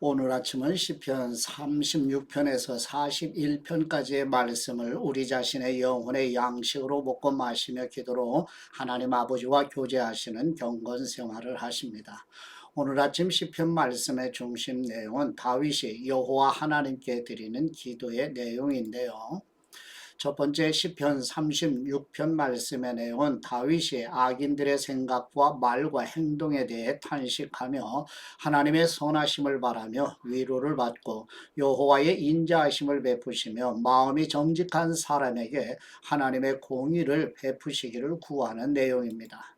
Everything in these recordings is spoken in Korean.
오늘 아침은 시편 36편에서 41편까지의 말씀을 우리 자신의 영혼의 양식으로 먹고 마시며 기도로 하나님 아버지와 교제하시는 경건 생활을 하십니다. 오늘 아침 시편 말씀의 중심 내용은 다윗이 여호와 하나님께 드리는 기도의 내용인데요. 첫 번째 시편 36편 말씀의 내용은 다윗이 악인들의 생각과 말과 행동에 대해 탄식하며 하나님의 선하심을 바라며 위로를 받고 여호와의 인자하심을 베푸시며 마음이 정직한 사람에게 하나님의 공의를 베푸시기를 구하는 내용입니다.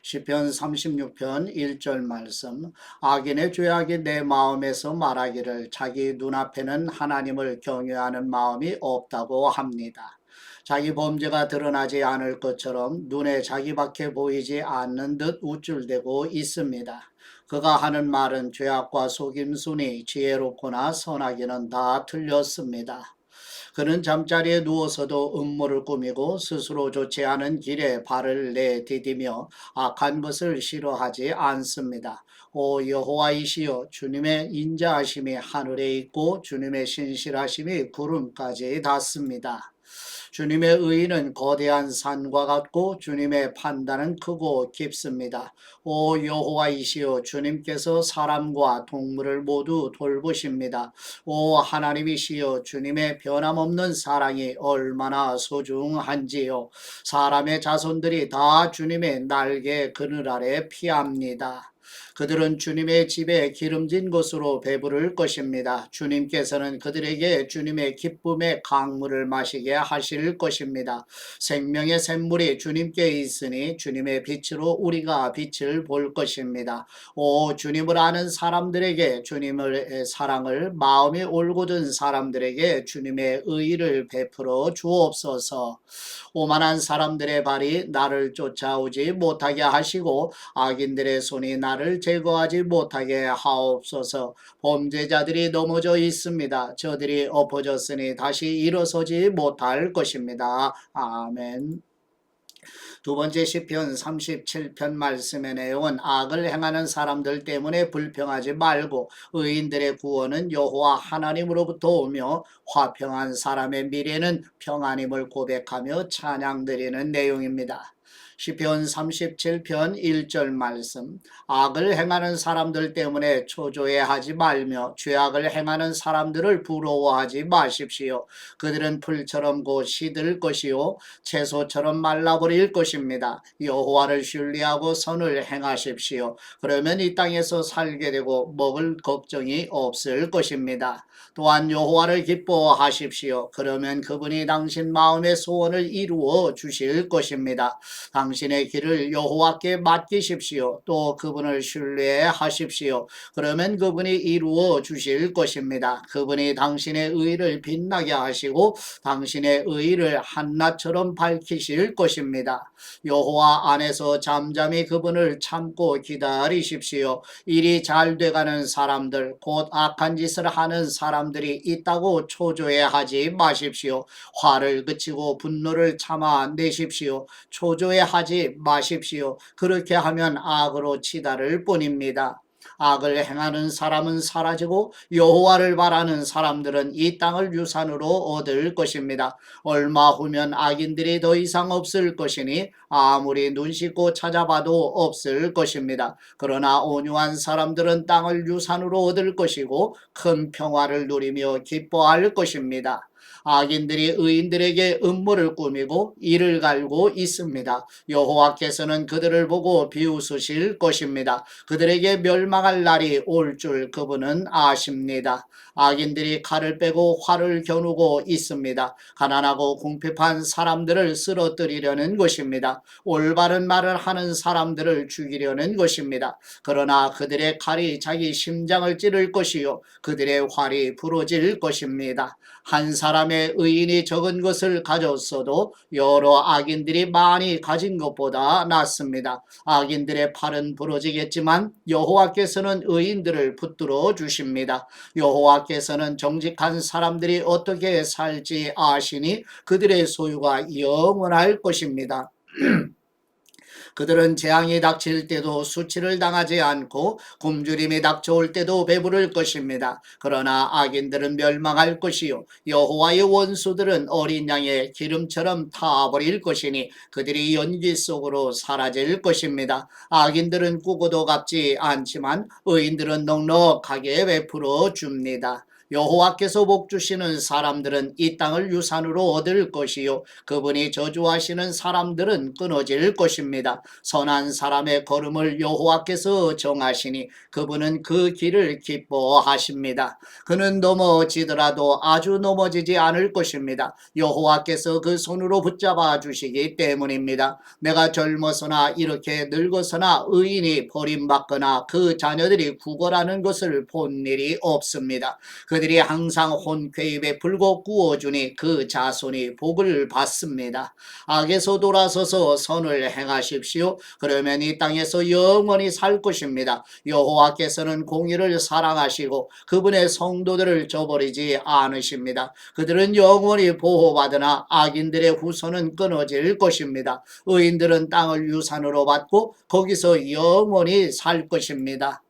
시편 36편 1절 말씀, 악인의 죄악이 내 마음에서 말하기를 자기 눈앞에는 하나님을 경외하는 마음이 없다고 합니다. 자기 범죄가 드러나지 않을 것처럼 눈에 자기밖에 보이지 않는 듯 우쭐대고 있습니다. 그가 하는 말은 죄악과 속임수니 지혜롭거나 선하기는 다 틀렸습니다. 그는 잠자리에 누워서도 음모를 꾸미고 스스로 좋지 않은 길에 발을 내디디며 악한 것을 싫어하지 않습니다. 오 여호와이시여, 주님의 인자하심이 하늘에 있고 주님의 신실하심이 구름까지 닿습니다. 주님의 의의는 거대한 산과 같고 주님의 판단은 크고 깊습니다. 오 여호와이시여, 주님께서 사람과 동물을 모두 돌보십니다. 오 하나님이시여, 주님의 변함없는 사랑이 얼마나 소중한지요. 사람의 자손들이 다 주님의 날개 그늘 아래 피합니다. 그들은 주님의 집에 기름진 것으로 배부를 것입니다. 주님께서는 그들에게 주님의 기쁨의 강물을 마시게 하실 것입니다. 생명의 샘물이 주님께 있으니 주님의 빛으로 우리가 빛을 볼 것입니다. 오 주님을 아는 사람들에게 주님의 사랑을, 마음이 올곧은 사람들에게 주님의 의의를 베풀어 주옵소서. 오만한 사람들의 발이 나를 쫓아오지 못하게 하시고 악인들의 손이 나를 제거하지 못하게 하옵소서. 범죄자들이 넘어져 있습니다. 저들이 엎어졌으니 다시 일어서지 못할 것입니다. 아멘. 두 번째 시편 37편 말씀의 내용은 악을 행하는 사람들 때문에 불평하지 말고 의인들의 구원은 여호와 하나님으로부터 오며 화평한 사람의 미래는 평안임을 고백하며 찬양드리는 내용입니다. 시편 37편 1절 말씀, 악을 행하는 사람들 때문에 초조해하지 말며 죄악을 행하는 사람들을 부러워하지 마십시오. 그들은 풀처럼 곧 시들 것이요 채소처럼 말라버릴 것입니다. 여호와를 신뢰하고 선을 행하십시오. 그러면 이 땅에서 살게 되고 먹을 걱정이 없을 것입니다. 또한 여호와를 기뻐하십시오. 그러면 그분이 당신 마음의 소원을 이루어 주실 것입니다. 당신의 길을 여호와께 맡기십시오. 또 그분을 신뢰하십시오. 그러면 그분이 이루어 주실 것입니다. 그분이 당신의 의를 빛나게 하시고 당신의 의를 한낮처럼 밝히실 것입니다. 여호와 안에서 잠잠히 그분을 참고 기다리십시오. 일이 잘 돼가는 사람들, 곧 악한 짓을 하는 사람들이 있다고 초조해하지 마십시오. 화를 그치고 분노를 참아내십시오. 초조해하지 마십시오. 그렇게 하면 악으로 치달을 뿐입니다. 악을 행하는 사람은 사라지고 여호와를 바라는 사람들은 이 땅을 유산으로 얻을 것입니다. 얼마 후면 악인들이 더 이상 없을 것이니 아무리 눈 씻고 찾아봐도 없을 것입니다. 그러나 온유한 사람들은 땅을 유산으로 얻을 것이고 큰 평화를 누리며 기뻐할 것입니다. 악인들이 의인들에게 음모를 꾸미고 이를 갈고 있습니다. 여호와께서는 그들을 보고 비웃으실 것입니다. 그들에게 멸망할 날이 올 줄 그분은 아십니다. 악인들이 칼을 빼고 활을 겨누고 있습니다. 가난하고 궁핍한 사람들을 쓰러뜨리려는 것입니다. 올바른 말을 하는 사람들을 죽이려는 것입니다. 그러나 그들의 칼이 자기 심장을 찌를 것이요 그들의 활이 부러질 것입니다. 한 사람의 의인이 적은 것을 가졌어도 여러 악인들이 많이 가진 것보다 낫습니다. 악인들의 팔은 부러지겠지만 여호와께서는 의인들을 붙들어 주십니다. 여호와께서는 정직한 사람들이 어떻게 살지 아시니 그들의 소유가 영원할 것입니다. 그들은 재앙이 닥칠 때도 수치를 당하지 않고 굶주림이 닥쳐올 때도 배부를 것입니다. 그러나 악인들은 멸망할 것이요 여호와의 원수들은 어린 양의 기름처럼 타버릴 것이니 그들이 연기 속으로 사라질 것입니다. 악인들은 꾸고도 갚지 않지만 의인들은 넉넉하게 베풀어 줍니다. 여호와께서 복 주시는 사람들은 이 땅을 유산으로 얻을 것이요 그분이 저주하시는 사람들은 끊어질 것입니다. 선한 사람의 걸음을 여호와께서 정하시니 그분은 그 길을 기뻐하십니다. 그는 넘어지더라도 아주 넘어지지 않을 것입니다. 여호와께서 그 손으로 붙잡아 주시기 때문입니다. 내가 젊어서나 이렇게 늙어서나 의인이 버림받거나 그 자녀들이 구걸하는 것을 본 일이 없습니다. 그들이 항상 혼쾌히 베풀고 구워주니 그 자손이 복을 받습니다. 악에서 돌아서서 선을 행하십시오. 그러면 이 땅에서 영원히 살 것입니다. 여호와께서는 공의를 사랑하시고 그분의 성도들을 저버리지 않으십니다. 그들은 영원히 보호받으나 악인들의 후손은 끊어질 것입니다. 의인들은 땅을 유산으로 받고 거기서 영원히 살 것입니다.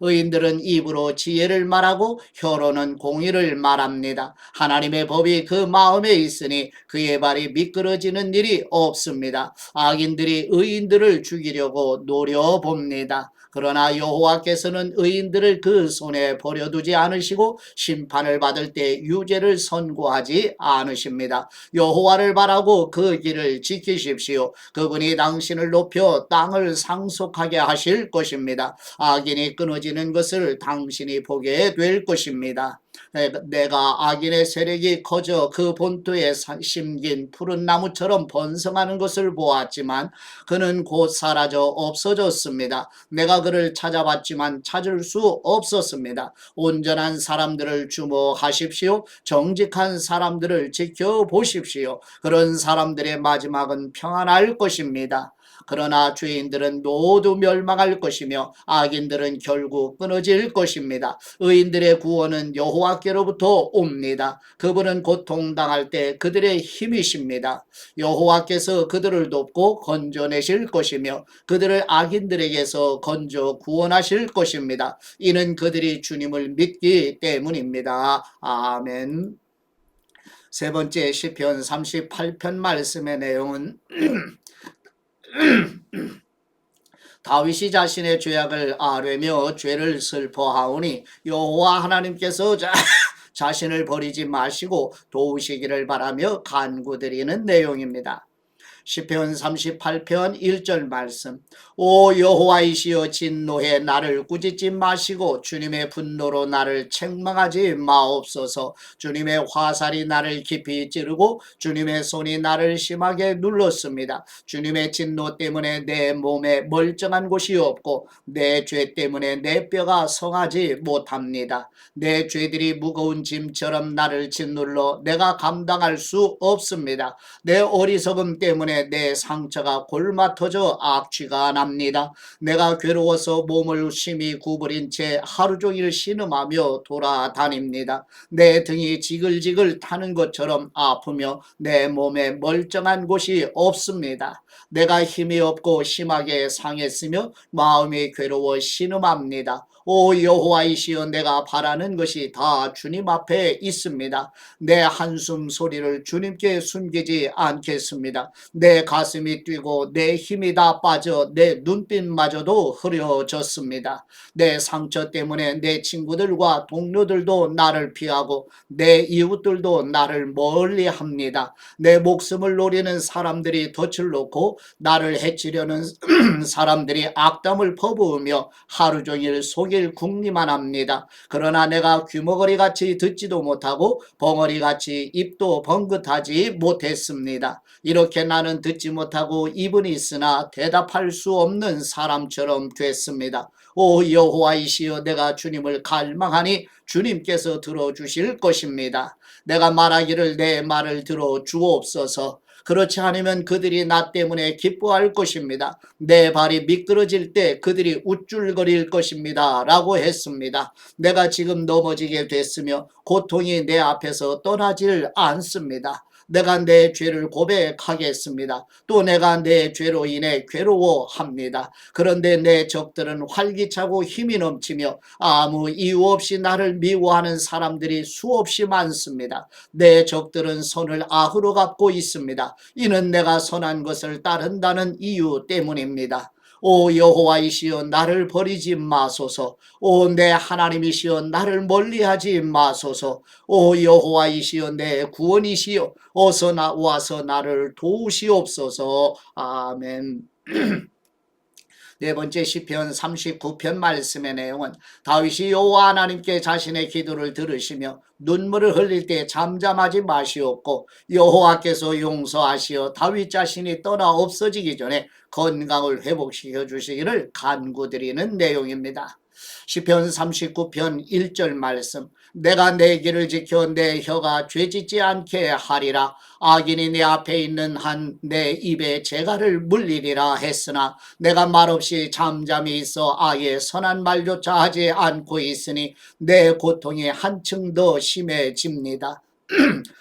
의인들은 입으로 지혜를 말하고 혀로는 공의를 말합니다. 하나님의 법이 그 마음에 있으니 그의 발이 미끄러지는 일이 없습니다. 악인들이 의인들을 죽이려고 노려봅니다. 그러나 여호와께서는 의인들을 그 손에 버려두지 않으시고 심판을 받을 때 유죄를 선고하지 않으십니다. 여호와를 바라고 그 길을 지키십시오. 그분이 당신을 높여 땅을 상속하게 하실 것입니다. 악인이 끊어지는 것을 당신이 보게 될 것입니다. 내가 악인의 세력이 커져 그 본토에 심긴 푸른 나무처럼 번성하는 것을 보았지만 그는 곧 사라져 없어졌습니다. 내가 그를 찾아봤지만 찾을 수 없었습니다. 온전한 사람들을 주목하십시오. 정직한 사람들을 지켜보십시오. 그런 사람들의 마지막은 평안할 것입니다. 그러나 죄인들은 모두 멸망할 것이며 악인들은 결국 끊어질 것입니다. 의인들의 구원은 여호와께로부터 옵니다. 그분은 고통당할 때 그들의 힘이십니다. 여호와께서 그들을 돕고 건져내실 것이며 그들을 악인들에게서 건져 구원하실 것입니다. 이는 그들이 주님을 믿기 때문입니다. 아멘. 세 번째 시편 38편 말씀의 내용은 다윗이 자신의 죄악을 아뢰며 죄를 슬퍼하오니 여호와 하나님께서 자신을 버리지 마시고 도우시기를 바라며 간구드리는 내용입니다. 시편 38편 1절 말씀. 오 여호와이시여 진노해 나를 꾸짖지 마시고 주님의 분노로 나를 책망하지 마옵소서. 주님의 화살이 나를 깊이 찌르고 주님의 손이 나를 심하게 눌렀습니다. 주님의 진노 때문에 내 몸에 멀쩡한 곳이 없고 내 죄 때문에 내 뼈가 성하지 못합니다. 내 죄들이 무거운 짐처럼 나를 짓눌러 내가 감당할 수 없습니다. 내 어리석음 때문에 내 상처가 골마터져 악취가 납니다. 내가 괴로워서 몸을 심히 구부린 채 하루 종일 신음하며 돌아다닙니다. 내 등이 지글지글 타는 것처럼 아프며 내 몸에 멀쩡한 곳이 없습니다. 내가 힘이 없고 심하게 상했으며 마음이 괴로워 신음합니다. 오 여호와이시여 내가 바라는 것이 다 주님 앞에 있습니다. 내 한숨 소리를 주님께 숨기지 않겠습니다. 내 가슴이 뛰고 내 힘이 다 빠져 내 눈빛마저도 흐려졌습니다. 내 상처 때문에 내 친구들과 동료들도 나를 피하고 내 이웃들도 나를 멀리합니다. 내 목숨을 노리는 사람들이 덫을 놓고 나를 해치려는 사람들이 악담을 퍼부으며 하루 종일 속일 궁리만 합니다. 그러나 내가 귀머거리같이 듣지도 못하고 벙어리같이 입도 번긋하지 못했습니다. 이렇게 나는 듣지 못하고 입은 있으나 대답할 수 없는 사람처럼 됐습니다. 오 여호와이시여 내가 주님을 갈망하니 주님께서 들어주실 것입니다. 내가 말하기를 내 말을 들어 주옵소서. 그렇지 않으면 그들이 나 때문에 기뻐할 것입니다. 내 발이 미끄러질 때 그들이 우쭐거릴 것입니다. 라고 했습니다. 내가 지금 넘어지게 됐으며 고통이 내 앞에서 떠나질 않습니다. 내가 내 죄를 고백하겠습니다. 또 내가 내 죄로 인해 괴로워합니다. 그런데 내 적들은 활기차고 힘이 넘치며 아무 이유 없이 나를 미워하는 사람들이 수없이 많습니다. 내 적들은 선을 악으로 갚고 있습니다. 이는 내가 선한 것을 따른다는 이유 때문입니다. 오 여호와이시여 나를 버리지 마소서. 오 내 하나님이시여 나를 멀리하지 마소서. 오 여호와이시여 내 구원이시여 어서 와서 나를 도우시옵소서. 아멘. 네 번째 시편 39편 말씀의 내용은 다윗이 여호와 하나님께 자신의 기도를 들으시며 눈물을 흘릴 때 잠잠하지 마시옵고 여호와께서 용서하시어 다윗 자신이 떠나 없어지기 전에 건강을 회복시켜 주시기를 간구드리는 내용입니다. 시편 39편 1절 말씀 내가 내 길을 지켜 내 혀가 죄짓지 않게 하리라. 악인이 내 앞에 있는 한 내 입에 재갈을 물리리라 했으나 내가 말없이 잠잠히 있어 아예 선한 말조차 하지 않고 있으니 내 고통이 한층 더 심해집니다.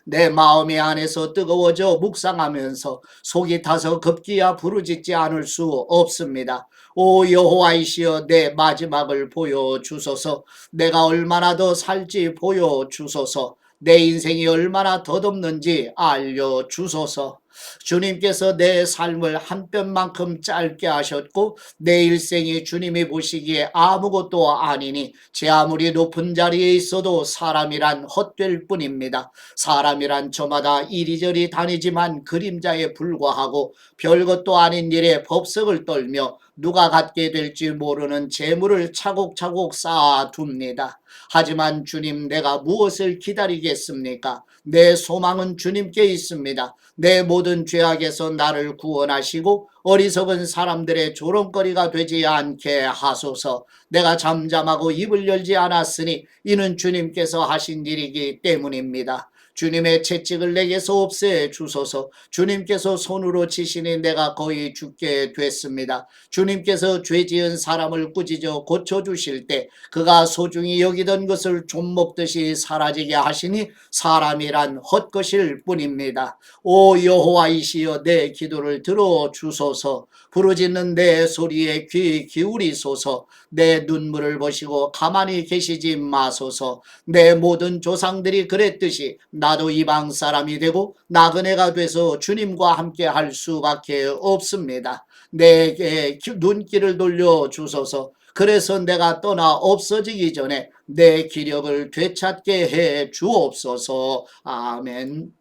내 마음이 안에서 뜨거워져 묵상하면서 속이 타서 급기야 부르짖지 않을 수 없습니다. 오 여호와이시여 내 마지막을 보여주소서. 내가 얼마나 더 살지 보여주소서. 내 인생이 얼마나 덧없는지 알려주소서. 주님께서 내 삶을 한 뼘만큼 짧게 하셨고 내 일생이 주님이 보시기에 아무것도 아니니 제 아무리 높은 자리에 있어도 사람이란 헛될 뿐입니다. 사람이란 저마다 이리저리 다니지만 그림자에 불과하고 별것도 아닌 일에 법석을 떨며 누가 갖게 될지 모르는 재물을 차곡차곡 쌓아둡니다. 하지만 주님 내가 무엇을 기다리겠습니까? 내 소망은 주님께 있습니다. 내 모든 죄악에서 나를 구원하시고 어리석은 사람들의 조롱거리가 되지 않게 하소서. 내가 잠잠하고 입을 열지 않았으니 이는 주님께서 하신 일이기 때문입니다. 주님의 채찍을 내게서 없애 주소서. 주님께서 손으로 치시니 내가 거의 죽게 됐습니다. 주님께서 죄 지은 사람을 꾸짖어 고쳐주실 때 그가 소중히 여기던 것을 좀 먹듯이 사라지게 하시니 사람이란 헛것일 뿐입니다. 오 여호와이시여 내 기도를 들어주소서. 부르짖는 내 소리에 귀 기울이소서. 내 눈물을 보시고 가만히 계시지 마소서. 내 모든 조상들이 그랬듯이 나도 이방 사람이 되고 나그네가 돼서 주님과 함께 할 수밖에 없습니다. 내게 눈길을 돌려주소서. 그래서 내가 떠나 없어지기 전에 내 기력을 되찾게 해 주옵소서. 아멘.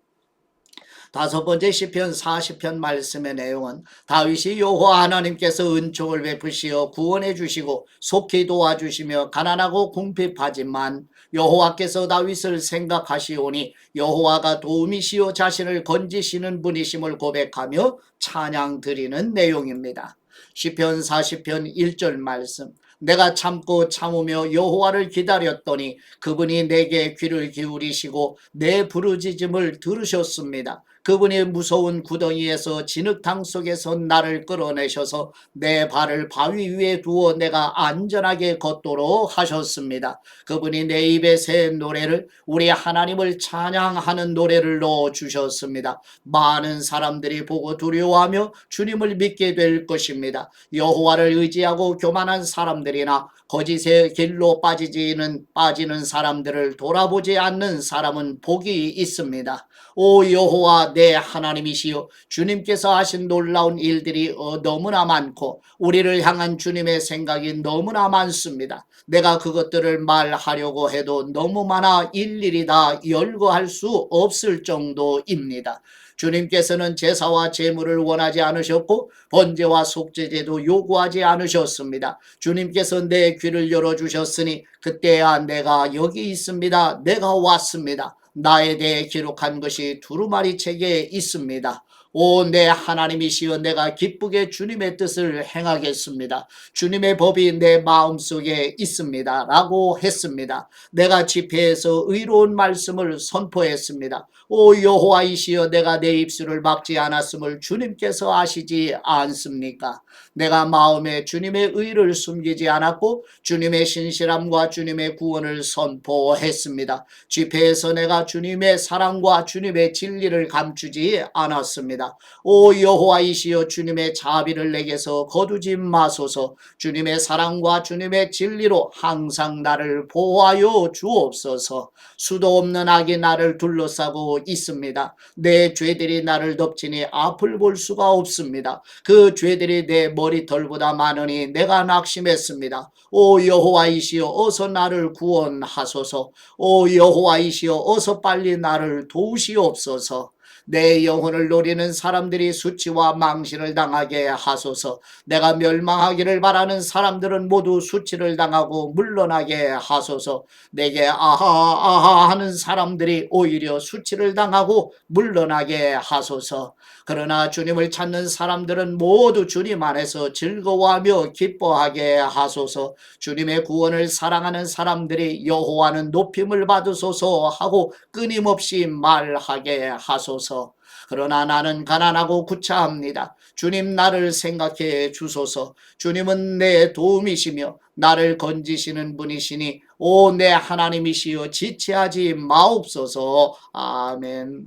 다섯 번째 시편 40편 말씀의 내용은 다윗이 여호와 하나님께서 은총을 베푸시어 구원해 주시고 속히 도와주시며 가난하고 궁핍하지만 여호와께서 다윗을 생각하시오니 여호와가 도움이시오 자신을 건지시는 분이심을 고백하며 찬양 드리는 내용입니다. 시편 40편 1절 말씀 내가 참고 참으며 여호와를 기다렸더니 그분이 내게 귀를 기울이시고 내 부르짖음을 들으셨습니다. 그분이 무서운 구덩이에서 진흙탕 속에서 나를 끌어내셔서 내 발을 바위 위에 두어 내가 안전하게 걷도록 하셨습니다. 그분이 내 입에 새 노래를 우리 하나님을 찬양하는 노래를 넣어주셨습니다. 많은 사람들이 보고 두려워하며 주님을 믿게 될 것입니다. 여호와를 의지하고 교만한 사람들이나 거짓의 길로 빠지는 사람들을 돌아보지 않는 사람은 복이 있습니다. 오 여호와 내 하나님이시여 주님께서 하신 놀라운 일들이 너무나 많고 우리를 향한 주님의 생각이 너무나 많습니다. 내가 그것들을 말하려고 해도 너무 많아 일일이 다 열거할 수 없을 정도입니다. 주님께서는 제사와 제물을 원하지 않으셨고 번제와 속죄제도 요구하지 않으셨습니다. 주님께서 내 귀를 열어주셨으니 그때야 내가 여기 있습니다. 내가 왔습니다. 나에 대해 기록한 것이 두루마리 책에 있습니다. 오, 내 하나님이시여, 내가 기쁘게 주님의 뜻을 행하겠습니다. 주님의 법이 내 마음속에 있습니다. 라고 했습니다. 내가 집회에서 의로운 말씀을 선포했습니다. 오, 여호와이시여, 내가 내 입술을 막지 않았음을 주님께서 아시지 않습니까? 내가 마음에 주님의 의를 숨기지 않았고 주님의 신실함과 주님의 구원을 선포했습니다. 집회에서 내가 주님의 사랑과 주님의 진리를 감추지 않았습니다. 오 여호와이시여, 주님의 자비를 내게서 거두지 마소서. 주님의 사랑과 주님의 진리로 항상 나를 보호하여 주옵소서. 수도 없는 악이 나를 둘러싸고 있습니다. 내 죄들이 나를 덮치니 앞을 볼 수가 없습니다. 그 죄들이 내 머리털보다 많으니 내가 낙심했습니다. 오 여호와이시여, 어서 나를 구원하소서. 오 여호와이시여, 어서 빨리 나를 도우시옵소서. 내 영혼을 노리는 사람들이 수치와 망신을 당하게 하소서. 내가 멸망하기를 바라는 사람들은 모두 수치를 당하고 물러나게 하소서. 내게 아하 아하 하는 사람들이 오히려 수치를 당하고 물러나게 하소서. 그러나 주님을 찾는 사람들은 모두 주님 안에서 즐거워하며 기뻐하게 하소서. 주님의 구원을 사랑하는 사람들이 여호와는 높임을 받으소서 하고 끊임없이 말하게 하소서. 그러나 나는 가난하고 구차합니다. 주님, 나를 생각해 주소서. 주님은 내 도움이시며 나를 건지시는 분이시니 오 내 하나님이시여, 지체하지 마옵소서. 아멘.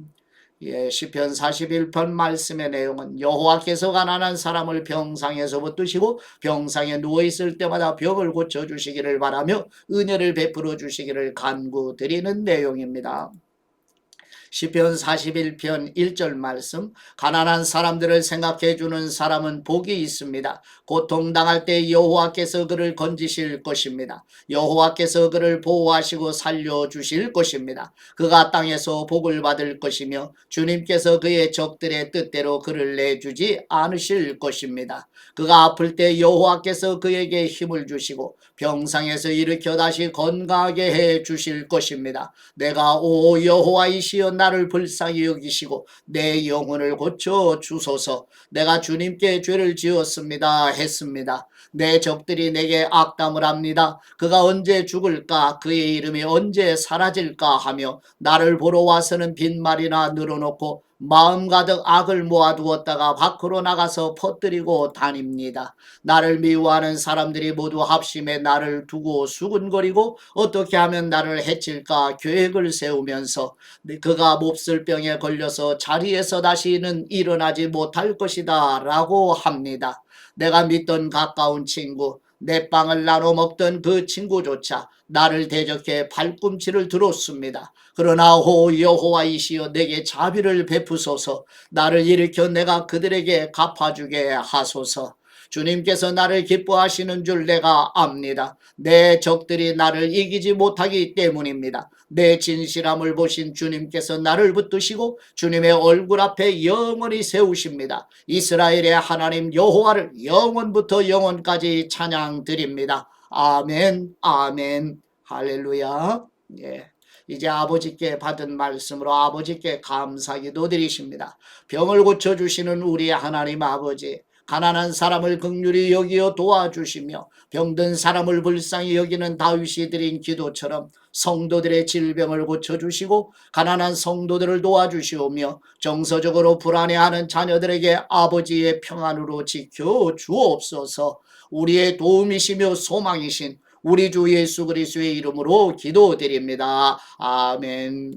예, 시편 41편 말씀의 내용은 여호와께서 가난한 사람을 병상에서 붙드시고 병상에 누워있을 때마다 병을 고쳐주시기를 바라며 은혜를 베풀어 주시기를 간구드리는 내용입니다. 시편 41편 1절 말씀, 가난한 사람들을 생각해 주는 사람은 복이 있습니다. 고통당할 때 여호와께서 그를 건지실 것입니다. 여호와께서 그를 보호하시고 살려주실 것입니다. 그가 땅에서 복을 받을 것이며 주님께서 그의 적들의 뜻대로 그를 내주지 않으실 것입니다. 그가 아플 때 여호와께서 그에게 힘을 주시고 병상에서 일으켜 다시 건강하게 해 주실 것입니다. 내가 오 여호와이시여, 나를 불쌍히 여기시고 내 영혼을 고쳐 주소서. 내가 주님께 죄를 지었습니다 했습니다. 내 적들이 내게 악담을 합니다. 그가 언제 죽을까, 그의 이름이 언제 사라질까 하며 나를 보러 와서는 빈말이나 늘어놓고 마음 가득 악을 모아두었다가 밖으로 나가서 퍼뜨리고 다닙니다. 나를 미워하는 사람들이 모두 합심해 나를 두고 수군거리고 어떻게 하면 나를 해칠까 계획을 세우면서 그가 몹쓸 병에 걸려서 자리에서 다시는 일어나지 못할 것이다 라고 합니다. 내가 믿던 가까운 친구, 내 빵을 나눠 먹던 그 친구조차 나를 대적해 발꿈치를 들었습니다. 그러나 오 여호와이시여, 내게 자비를 베푸소서. 나를 일으켜 내가 그들에게 갚아주게 하소서. 주님께서 나를 기뻐하시는 줄 내가 압니다. 내 적들이 나를 이기지 못하기 때문입니다. 내 진실함을 보신 주님께서 나를 붙드시고 주님의 얼굴 앞에 영원히 세우십니다. 이스라엘의 하나님 여호와를 영원부터 영원까지 찬양드립니다. 아멘, 아멘, 할렐루야. 예. 이제 아버지께 받은 말씀으로 아버지께 감사기도 드리십니다. 병을 고쳐주시는 우리 하나님 아버지, 가난한 사람을 긍휼히 여기어 도와주시며 병든 사람을 불쌍히 여기는 다윗이 드린 기도처럼 성도들의 질병을 고쳐주시고 가난한 성도들을 도와주시오며 정서적으로 불안해하는 자녀들에게 아버지의 평안으로 지켜 주옵소서. 우리의 도움이시며 소망이신 우리 주 예수 그리스도의 이름으로 기도드립니다. 아멘.